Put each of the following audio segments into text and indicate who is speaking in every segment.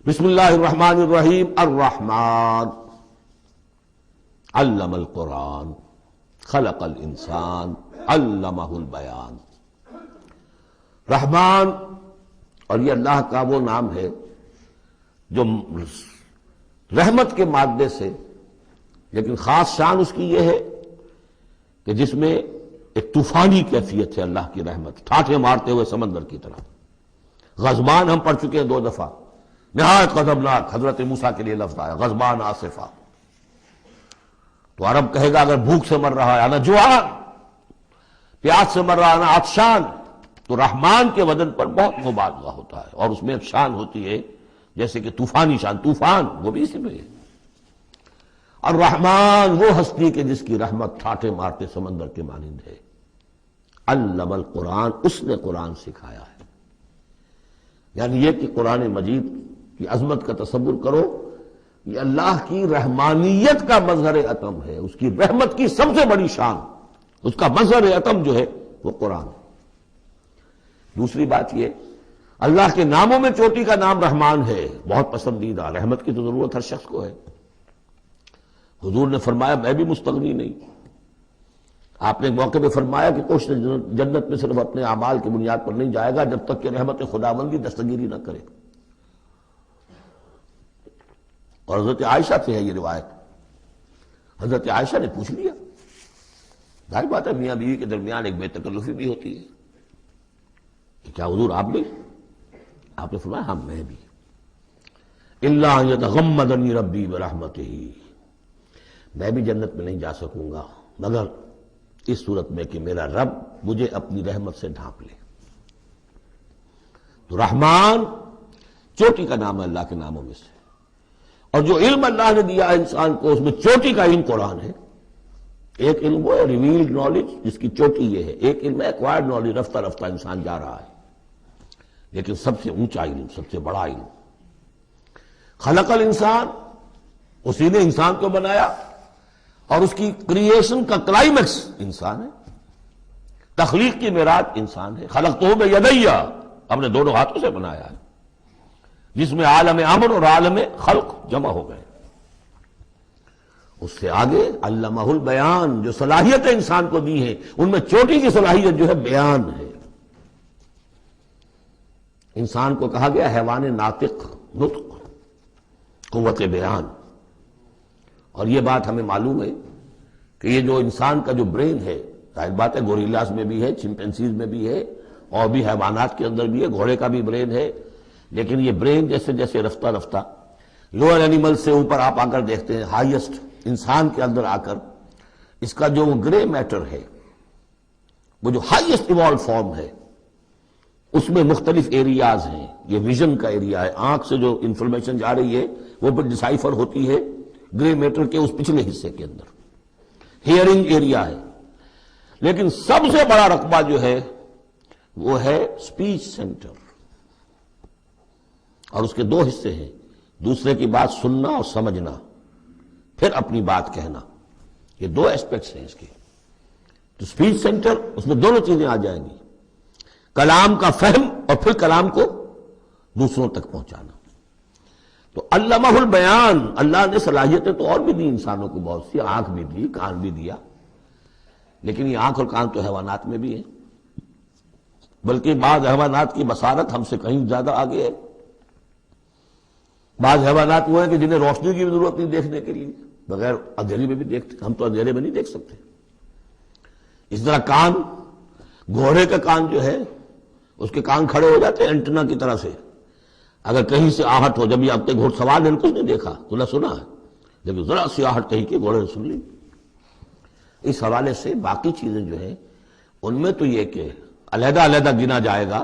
Speaker 1: بسم اللہ الرحمن الرحیم الرحمن علم القرآن خلق الانسان علمہ البیان۔ رحمان، اور یہ اللہ کا وہ نام ہے جو رحمت کے مادے سے، لیکن خاص شان اس کی یہ ہے کہ جس میں ایک طوفانی کیفیت ہے اللہ کی رحمت، ٹھاٹھے مارتے ہوئے سمندر کی طرح۔ غضبان ہم پڑھ چکے ہیں 2 دفعہ، نہایت غضبناک، حضرت موسیٰ کے لیے لفظ آیا غضبان آصفہ۔ تو عرب کہے گا اگر بھوک سے مر رہا ہے انا جوعان، پیاس سے مر رہا ہے انا عطشان، تو رحمان کے وزن پر بہت مبالغہ ہوتا ہے، اور اس میں ایک شان ہوتی ہے جیسے کہ طوفانی شان، طوفان وہ بھی اسی میں ہے۔ اور رحمان وہ ہستی کہ جس کی رحمت ٹھاٹھے مارتے سمندر کے مانند ہے۔ علم القرآن، اس نے قرآن سکھایا ہے۔ یعنی یہ کہ قرآن مجید کی عظمت کا تصور کرو، یہ اللہ کی رحمانیت کا مظہر عتم ہے، اس کی رحمت کی سب سے بڑی شان، اس کا مظہر عتم جو ہے وہ قرآن ہے۔ دوسری بات یہ، اللہ کے ناموں میں چوٹی کا نام رحمان ہے، بہت پسندیدہ۔ رحمت کی تو ضرورت ہر شخص کو ہے۔ حضور نے فرمایا میں بھی مستغنی نہیں۔ آپ نے ایک موقع پہ فرمایا کہ کوشش جنت میں صرف اپنے اعمال کی بنیاد پر نہیں جائے گا جب تک کہ رحمت خداوندی دستگیری نہ کرے۔ اور حضرت عائشہ سے ہے یہ روایت۔ حضرت عائشہ نے پوچھ لیا، ظاہر بات ہے میاں بیوی کے درمیان ایک بے تکلفی بھی ہوتی ہے کہ کیا حضور آپ بھی؟ آپ نے فرمایا ہاں میں بھی۔ الا ان یتغمدنی ربی برحمتہ، میں بھی جنت میں نہیں جا سکوں گا مگر اس صورت میں کہ میرا رب مجھے اپنی رحمت سے ڈھانپ لے۔ تو رحمان چوٹی کا نام ہے اللہ کے ناموں میں سے۔ اور جو علم اللہ نے دیا انسان کو، اس میں چوٹی کا علم قرآن ہے۔ ایک علم وہ ہے ریویلڈ نالج جس کی چوٹی یہ ہے، ایک علم ہے ایکوائرڈ نالج، رفتہ رفتہ انسان جا رہا ہے، لیکن سب سے اونچا علم، سب سے بڑا علم خلق الانسان، اسی نے انسان کو بنایا، اور اس کی کریشن کا کلائمیکس انسان ہے، تخلیق کی معراج انسان ہے۔ خلقتہ بیدیہ، اپنے دونوں ہاتھوں سے بنایا ہے، جس میں عالم امر اور عالم خلق جمع ہو گئے۔ اس سے آگے علمہ البیان، جو صلاحیتیں انسان کو دی ہیں ان میں چوٹی کی صلاحیت جو ہے بیان ہے۔ انسان کو کہا گیا حیوان ناطق، نطق، قوت بیان۔ اور یہ بات ہمیں معلوم ہے کہ یہ جو انسان کا جو برین ہے، ظاہر بات ہے گوریلاز میں بھی ہے، چمپینزیز میں بھی ہے، اور بھی حیوانات کے اندر بھی ہے، گھوڑے کا بھی برین ہے، لیکن یہ برین جیسے جیسے رفتہ رفتہ لوئر اینیمل سے اوپر آپ آ کر دیکھتے ہیں، ہائیسٹ انسان کے اندر آ کر اس کا جو گرے میٹر ہے، وہ جو ہائیسٹ ایوالو فارم ہے، اس میں مختلف ایریاز ہیں۔ یہ ویژن کا ایریا ہے، آنکھ سے جو انفارمیشن جا رہی ہے وہ پھر ڈسائفر ہوتی ہے گرے میٹر کے اس پچھلے حصے کے اندر، ہیئرنگ ایریا ہے۔ لیکن سب سے بڑا رقبہ جو ہے وہ ہے سپیچ سینٹر، اور اس کے 2 حصے ہیں، دوسرے کی بات سننا اور سمجھنا، پھر اپنی بات کہنا۔ یہ 2 ایسپیکٹس ہیں اس کے۔ تو سپیچ سینٹر، اس میں دونوں چیزیں آ جائیں گی، کلام کا فہم اور پھر کلام کو دوسروں تک پہنچانا۔ تو علمہ البیان، اللہ نے صلاحیتیں تو اور بھی دی انسانوں کو بہت سی، آنکھ بھی دی، کان بھی دیا، لیکن یہ آنکھ اور کان تو حیوانات میں بھی ہے، بلکہ بعض حیوانات کی بصارت ہم سے کہیں زیادہ آگے ہے۔ بعض حیوانات وہ ہیں کہ جنہیں روشنی کی بھی ضرورت نہیں دیکھنے کے لیے، بغیر اندھیرے میں بھی دیکھتے، ہم تو اندھیرے میں نہیں دیکھ سکتے۔ اس طرح کان، گھوڑے کا کان جو ہے اس کے کان کھڑے ہو جاتے ہیں اینٹنا کی طرح سے، اگر کہیں سے آہٹ ہو، جب یہ اپنے گھوڑ سوار نے کچھ نہیں دیکھا تو نہ سنا ہے، لیکن ذرا سی آہٹ کہیں کہ گھوڑے نے سن لی۔ اس حوالے سے باقی چیزیں جو ہیں ان میں تو یہ کہ علیحدہ علیحدہ گنا جائے گا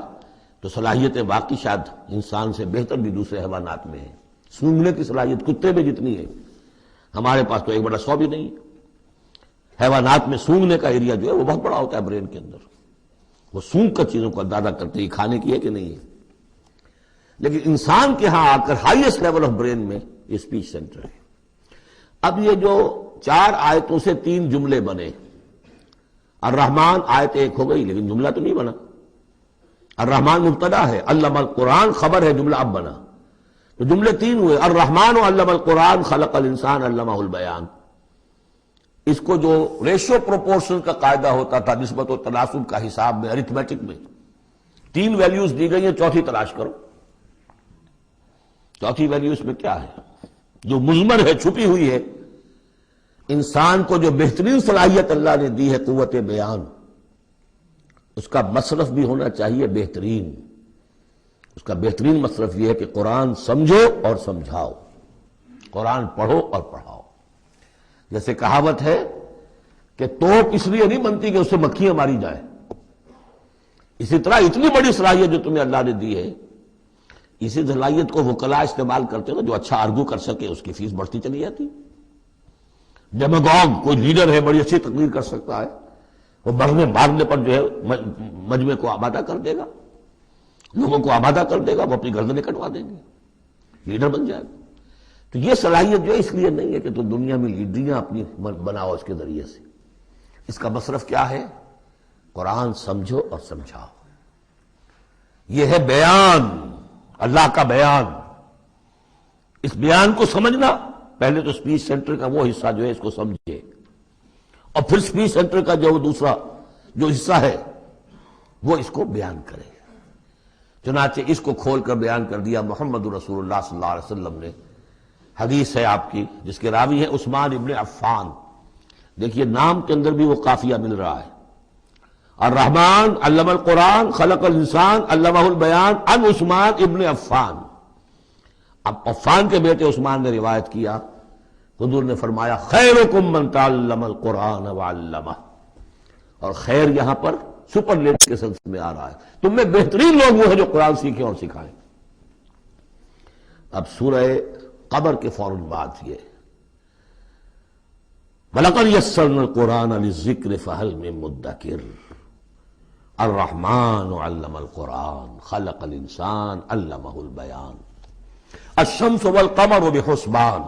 Speaker 1: تو صلاحیتیں باقی شاید انسان سے بہتر بھی دوسرے حیوانات میں ہیں۔ سونگنے کی صلاحیت کتے میں جتنی ہے، ہمارے پاس تو 1/100 بھی نہیں ہے۔ حیوانات میں سونگنے کا ایریا جو ہے وہ بہت بڑا ہوتا ہے برین کے اندر، وہ سونگ کر چیزوں کو اندازہ کرتے ہیں کھانے کی ہے کہ نہیں ہے۔ لیکن انسان کے ہاں آ کر ہائیسٹ لیول آف برین میں یہ سپیچ سینٹر ہے۔ اب یہ جو 4 آیتوں سے 3 جملے بنے، الرحمن آیت 1 ہو گئی لیکن جملہ تو نہیں بنا۔ الرحمن مبتدا ہے، علم القرآن خبر ہے، جملہ اب بنا۔ تو جملے تین ہوئے، الرحمن علم القرآن خلق الانسان علمہ البیان۔ اس کو جو ریشو پروپورشن کا قاعدہ ہوتا تھا نسبت و تناسب کا حساب میں، ارتھمیٹک میں، تین ویلیوز دی گئی ہیں، چوتھی تلاش کرو۔ چوتھی ویلیو اس میں کیا ہے جو مضمر ہے، چھپی ہوئی ہے؟ انسان کو جو بہترین صلاحیت اللہ نے دی ہے، قوت بیان، اس کا مصرف بھی ہونا چاہیے بہترین۔ اس کا بہترین مصرف یہ ہے کہ قرآن سمجھو اور سمجھاؤ، قرآن پڑھو اور پڑھاؤ۔ جیسے کہاوت ہے کہ توپ اس لیے نہیں بنتی کہ اس سے مکھیاں ماری جائیں، اسی طرح اتنی بڑی صلاحیت جو تمہیں اللہ نے دی ہے، اسی صلاحیت کو وکلاء استعمال کرتے ہو، جو اچھا آرگو کر سکے اس کی فیس بڑھتی چلی جاتی۔ ڈیماگوگ کوئی لیڈر ہے، بڑی اچھی تقریر کر سکتا ہے، وہ بڑھنے مارنے پر جو ہے مجمع کو آمادہ کر دے گا، لوگوں کو آمادہ کر دے گا، وہ اپنی گردنیں کٹوا دیں گے، لیڈر بن جائے گا۔ تو یہ صلاحیت جو ہے اس لیے نہیں ہے کہ تو دنیا میں لیڈریاں اپنی بناؤ اس کے ذریعے سے، اس کا مصرف کیا ہے؟ قرآن سمجھو اور سمجھاؤ۔ یہ ہے بیان، اللہ کا بیان۔ اس بیان کو سمجھنا، پہلے تو سپیچ سینٹر کا وہ حصہ جو ہے اس کو سمجھے، اور پھر سپیچ سینٹر کا جو دوسرا جو حصہ ہے وہ اس کو بیان کرے۔ چنانچہ اس کو کھول کر بیان کر دیا محمد رسول اللہ صلی اللہ علیہ وسلم نے۔ حدیث ہے آپ کی جس کے راوی ہیں عثمان ابن عفان۔ دیکھیے نام کے اندر بھی وہ قافیہ مل رہا ہے، الرحمن علم القرآن خلق الانسان علمہ البیان عن عثمان ابن عفان۔ اب عفان کے بیٹے عثمان نے روایت کیا، حضور نے فرمایا خیرکم من تعلم القرآن وعلمہ، اور خیر یہاں پر سپرلیٹ کے سلسلے میں آ رہا ہے، تم میں بہترین لوگ وہ ہیں جو قرآن سیکھیں اور سکھائیں۔ اب سورہ قمر کے فوراً بعد یہ وَلَقَدْ يَسَّرْنَا الْقُرْآنَ لِلذِّكْرِ فَهَلْ مِن مُدَّكِرٍ الرحمن علم القرآن خلق الانسان علمہ البیان الشمس والقمر بحسبان۔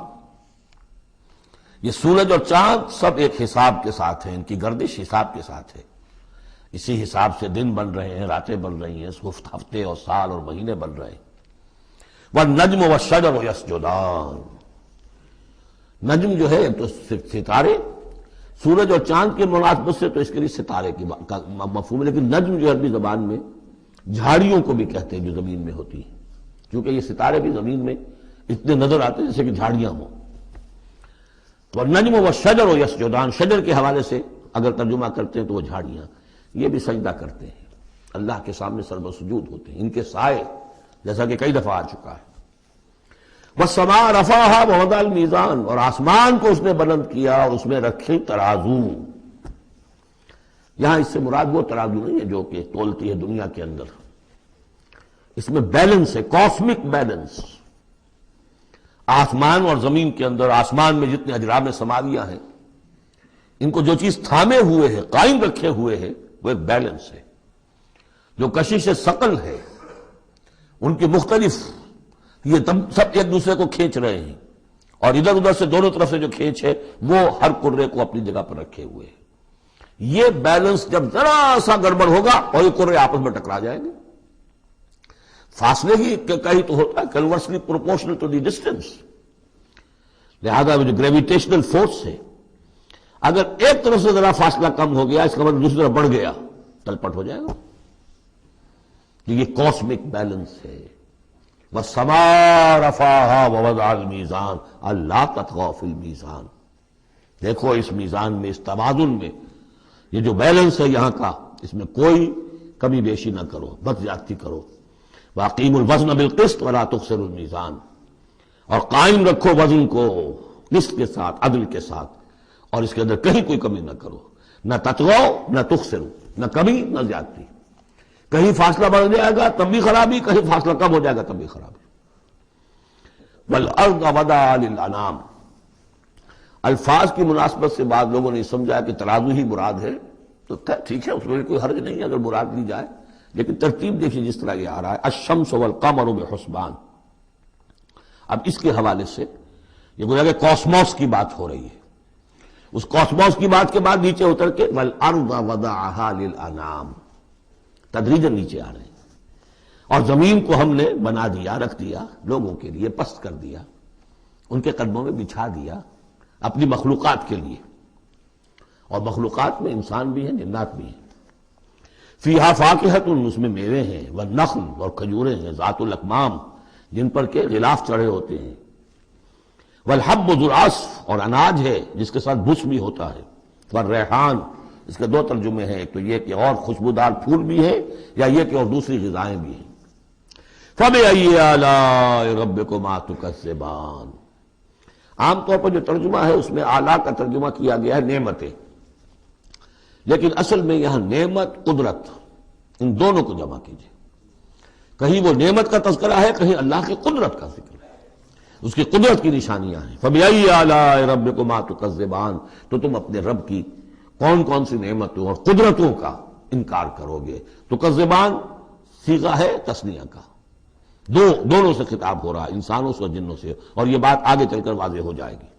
Speaker 1: یہ سورج اور چاند سب ایک حساب کے ساتھ ہیں، ان کی گردش حساب کے ساتھ ہے، اسی حساب سے دن بن رہے ہیں، راتیں بن رہی ہیں، ہفتے اور سال اور مہینے بن رہے ہیں۔ والنجم والشجر یسجدان، نجم جو ہے تو ستارے، سورج اور چاند کے مناسبت سے تو اس کے لیے ستارے کی مفہوم ہے، لیکن نجم جو عربی زبان میں جھاڑیوں کو بھی کہتے ہیں جو زمین میں ہوتی ہیں، کیونکہ یہ ستارے بھی زمین میں اتنے نظر آتے ہیں جیسے کہ جھاڑیاں ہوں۔ والنجم والشجر یسجدان، شجر کے حوالے سے اگر ترجمہ کرتے ہیں تو وہ جھاڑیاں، یہ بھی سجدہ کرتے ہیں، اللہ کے سامنے سربہ سجود ہوتے ہیں، ان کے سائے، جیسا کہ کئی دفعہ آ چکا ہے۔ والسماء رفعها ووضع الميزان، اور آسمان کو اس نے بلند کیا اور اس میں رکھے ترازو۔ یہاں اس سے مراد وہ ترازو نہیں ہے جو کہ تولتی ہے دنیا کے اندر، اس میں بیلنس ہے، کاسمک بیلنس۔ آسمان اور زمین کے اندر، آسمان میں جتنے اجرام سماویہ ہیں، ان کو جو چیز تھامے ہوئے ہے، قائم رکھے ہوئے ہے، وہ ایک بیلنس ہے۔ جو کشش ثقل ہے، ان کی مختلف، یہ سب ایک دوسرے کو کھینچ رہے ہیں، اور ادھر ادھر سے دونوں طرف سے جو کھینچ ہے وہ ہر کرے کو اپنی جگہ پر رکھے ہوئے ہیں۔ یہ بیلنس جب ذرا سا گڑبڑ ہوگا اور یہ کرے آپس میں ٹکرا جائیں گے۔ فاصلے ہی کہیں تو ہوتا ہے conversely proportional to the distance, لہذا وہ جو گریویٹیشنل فورس ہے، اگر ایک طرف سے ذرا فاصلہ کم ہو گیا، اس کا مطلب دوسری طرف بڑھ گیا، تلپٹ ہو جائے گا۔ یہ کاسمک بیلنس ہے۔ وَالسَّمَاءَ رَفَعَهَا وَوَضَعَ الْمِيزَانَ أَلَّا تَطْغَوْا فِي الْمِيزَانِ، دیکھو اس میزان میں، اس توازن میں، یہ جو بیلنس ہے یہاں کا، اس میں کوئی کمی بیشی نہ کرو، بد زیادتی کرو۔ وَأَقِيمُوا الْوَزْنَ بِالْقِسْطِ وَلَا تُخْسِرُوا الْمِيزَانَ، اور قائم رکھو وزن کو قسط کے ساتھ، عدل کے ساتھ، اور اس کے اندر کہیں کوئی کمی نہ کرو، نہ تطغوا نہ تخسروا، نہ کمی نہ زیادتی۔ کہیں فاصلہ بڑھ جائے گا تب بھی خرابی، کہیں فاصلہ کم ہو جائے گا تب بھی خرابی۔ وَالْأَرْضَ وَضَعَهَا لِلْأَنَامِ، الفاظ کی مناسبت سے بعض لوگوں نے سمجھا کہ ترازو ہی مراد ہے، تو ٹھیک ہے، اس میں کوئی حرج نہیں ہے اگر مراد لی جائے، لیکن ترتیب دیکھیے جس طرح یہ آ رہا ہے، الشمس والقمر بحسبان۔ اب اس کے حوالے سے یہ گویا کہ کاسموس کی بات ہو رہی ہے، اس کاسموس کی بات کے بعد نیچے اتر کے وَالْأَرْضَ وَضَعَهَا لِلْأَنَامِ، تدریجاً نیچے آ رہے ہیں۔ اور زمین کو ہم نے بنا دیا، رکھ دیا لوگوں کے لیے، پست کر دیا، ان کے قدموں میں بچھا دیا اپنی مخلوقات کے لیے، اور مخلوقات میں انسان بھی ہیں، جنات بھی ہیں۔ فیہا فاکہۃ، اس میں میوے ہیں، والنخل، اور کھجوریں ہیں، ذات الاکمام، جن پر کے غلاف چڑھے ہوتے ہیں، والحب ذو العصف، اور اناج ہے جس کے ساتھ بس بھی ہوتا ہے، والریحان، اس کے دو ترجمے ہیں، ایک تو یہ کہ اور خوشبودار پھول بھی ہے، یا یہ کہ اور دوسری غذائیں بھی ہیں۔ فَبِأَيِّ آلَاءِ رَبِّكُمَا تُكَذِّبَانِ، عام طور پر جو ترجمہ ہے اس میں آلہ کا ترجمہ کیا گیا ہے نعمتیں، لیکن اصل میں یہاں نعمت، قدرت، ان دونوں کو جمع کیجیے۔ کہیں وہ نعمت کا تذکرہ ہے، کہیں اللہ کی قدرت کا ذکر ہے، اس کی قدرت کی نشانیاں ہیں۔ فَبِأَيِّ آلَاءِ رَبِّكُمَا تُكَذِّبَانِ، تو تم اپنے رب کی کون کون سی نعمتوں اور قدرتوں کا انکار کرو گے۔ تکذبان صیغہ ہے تثنیہ کا، دونوں سے خطاب ہو رہا ہے، انسانوں سے اور جنوں سے، اور یہ بات آگے چل کر واضح ہو جائے گی۔